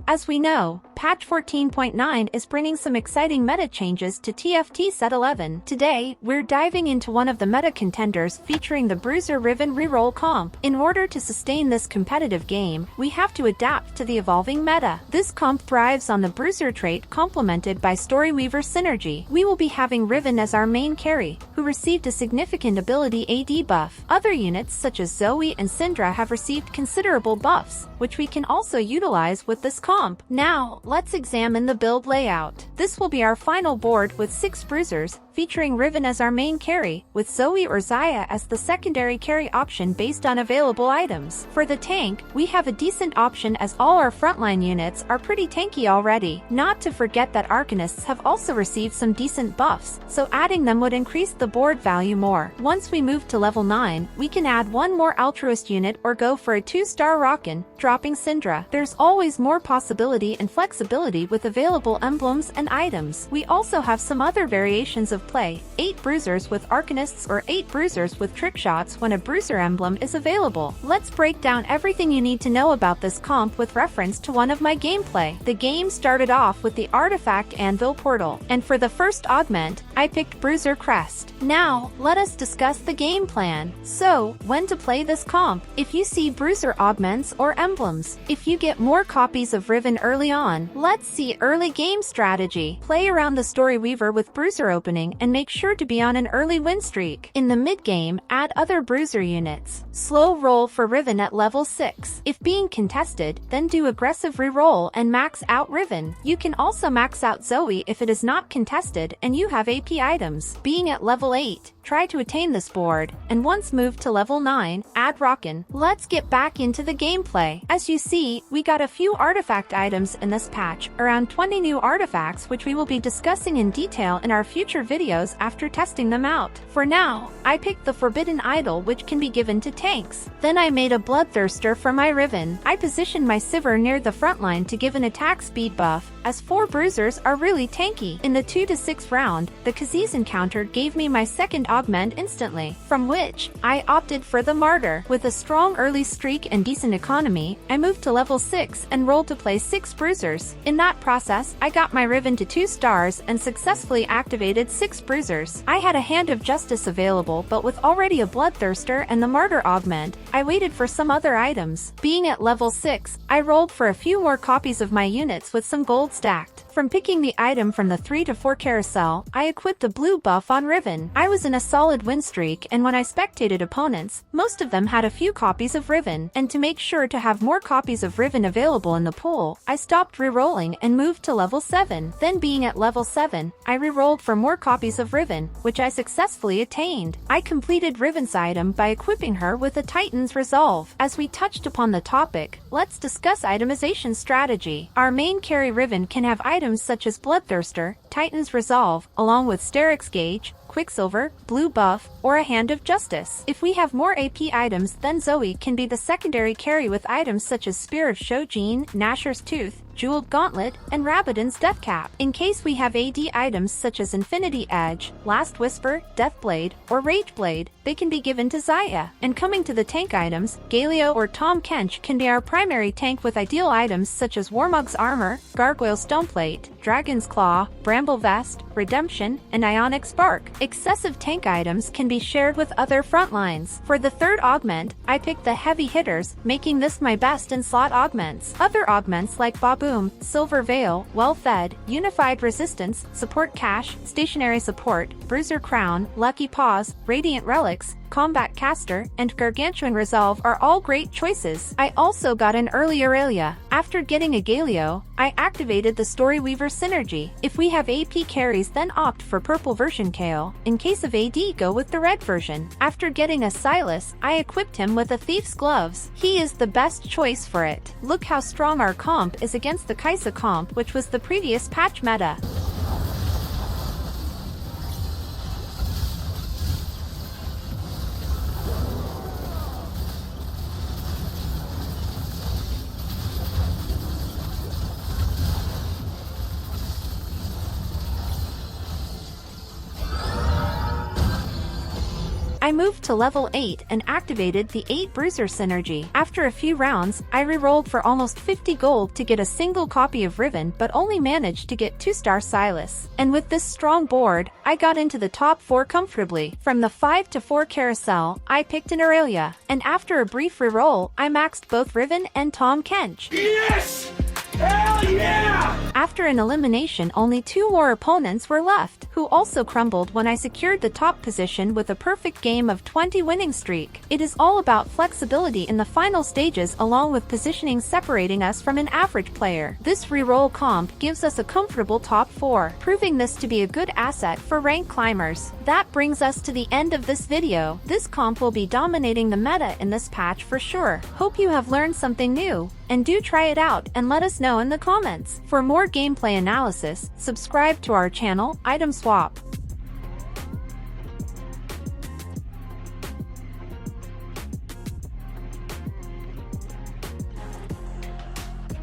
As we know, patch 14.9 is bringing some exciting meta changes to TFT Set 11. Today, we're diving into one of the meta contenders featuring the Bruiser Riven Reroll comp. In order to sustain this competitive game, we have to adapt to the evolving meta. This comp thrives on the Bruiser trait complemented by Storyweaver synergy. We will be having Riven as our main carry, who received a significant ability AD buff. Other units such as Zoe and Syndra have received considerable buffs, which we can also utilize with this comp. Now, let's examine the build layout. This will be our final board with 6 Bruisers, featuring Riven as our main carry, with Zoe or Xayah as the secondary carry option based on available items. For the tank, we have a decent option as all our frontline units are pretty tanky already. Not to forget that Arcanists have also received some decent buffs, so adding them would increase the board value more. Once we move to level 9, we can add one more Altruist unit or go for a 2-star Rockin, dropping Syndra. There's always more possibility and flexibility with available emblems and items. We also have some other variations of play, 8 Bruisers with Arcanists or 8 Bruisers with trick shots when a Bruiser emblem is available. Let's break down everything you need to know about this comp with reference to one of my gameplay. The game started off with the Artifact Anvil portal, and for the first augment, I picked Bruiser Crest. Now, let us discuss the game plan. So, when to play this comp? If you see Bruiser augments or emblems, if you get more copies of Riven early on, let's see early game strategy. Play around the Storyweaver with Bruiser opening and make sure to be on an early win streak. In the mid-game, add other Bruiser units. Slow roll for Riven at level 6. If being contested, then do aggressive reroll and max out Riven. You can also max out Zoe if it is not contested and you have AP items. Being at level 8, try to attain this board, and once moved to level 9, add Rockin. Let's get back into the gameplay. As you see, we got a few artifact items in this patch, around 20 new artifacts which we will be discussing in detail in our future videos after testing them out. For now, I picked the Forbidden Idol which can be given to tanks. Then I made a Bloodthirster for my Riven. I positioned my Sivir near the front line to give an attack speed buff, as 4 Bruisers are really tanky. In the 2 to 6 round, the Kha'Zix encounter gave me my second augment instantly, from which I opted for the Martyr. With a strong early streak and decent economy, I moved to level 6 and rolled to play 6 Bruisers. In that process, I got my Riven to 2 stars and successfully activated 6 Bruisers. I had a Hand of Justice available, but with already a Bloodthirster and the Martyr augment, I waited for some other items. Being at level 6, I rolled for a few more copies of my units with some gold stacked. From picking the item from the 3 to 4 carousel, I equipped a blue buff on Riven. I was in a solid win streak, and when I spectated opponents, most of them had a few copies of Riven. And to make sure to have more copies of Riven available in the pool, I stopped rerolling and moved to level 7. Then being at level 7, I rerolled for more copies of Riven, which I successfully attained. I completed Riven's item by equipping her with a Titan's Resolve. As we touched upon the topic, let's discuss itemization strategy. Our main carry Riven can have items such as Bloodthirster, Titan's Resolve, along with Sterix Gauge, Quicksilver, Blue Buff, or a Hand of Justice. If we have more AP items, then Zoe can be the secondary carry with items such as Spear of Shojin, Nashor's Tooth, Jeweled Gauntlet, and Rabadon's Deathcap. In case we have AD items such as Infinity Edge, Last Whisper, Deathblade, or Rage Blade, they can be given to Xayah. And coming to the tank items, Galio or Tahm Kench can be our primary tank with ideal items such as Warmog's Armor, Gargoyle Stoneplate, Dragon's Claw, Bramble Vest, Redemption, and Ionic Spark. Excessive tank items can be shared with other front lines. For the third augment, I picked the heavy hitters, making this my best in slot augments. Other augments like Baboom, Silver Veil, Well Fed, Unified Resistance, Support Cash, Stationary Support, Bruiser Crown, Lucky Paws, Radiant Relics, Combat Caster, and Gargantuan Resolve are all great choices. I also got an early Aurelia. After getting a Galio, I activated the Storyweaver synergy. If we have AP carries, then opt for purple version Kale. In case of AD, go with the red version. After getting a Silas, I equipped him with a Thief's Gloves. He is the best choice for it. Look how strong our comp is against the Kai'Sa comp, which was the previous patch meta. I moved to level 8 and activated the 8 Bruiser synergy. After a few rounds, I rerolled for almost 50 gold to get a single copy of Riven but only managed to get 2-star Silas. And with this strong board, I got into the top 4 comfortably. From the 5 to 4 carousel, I picked an Aurelia, and after a brief reroll, I maxed both Riven and Tom Kench. Yes! Hell yeah! After an elimination, only 2 more opponents were left, who also crumbled when I secured the top position with a perfect game of 20 winning streak. It is all about flexibility in the final stages along with positioning separating us from an average player. This reroll comp gives us a comfortable top 4, proving this to be a good asset for rank climbers. That brings us to the end of this video. This comp will be dominating the meta in this patch for sure. Hope you have learned something new, and do try it out and let us know in the comments. For more gameplay analysis, subscribe to our channel, Item Swap.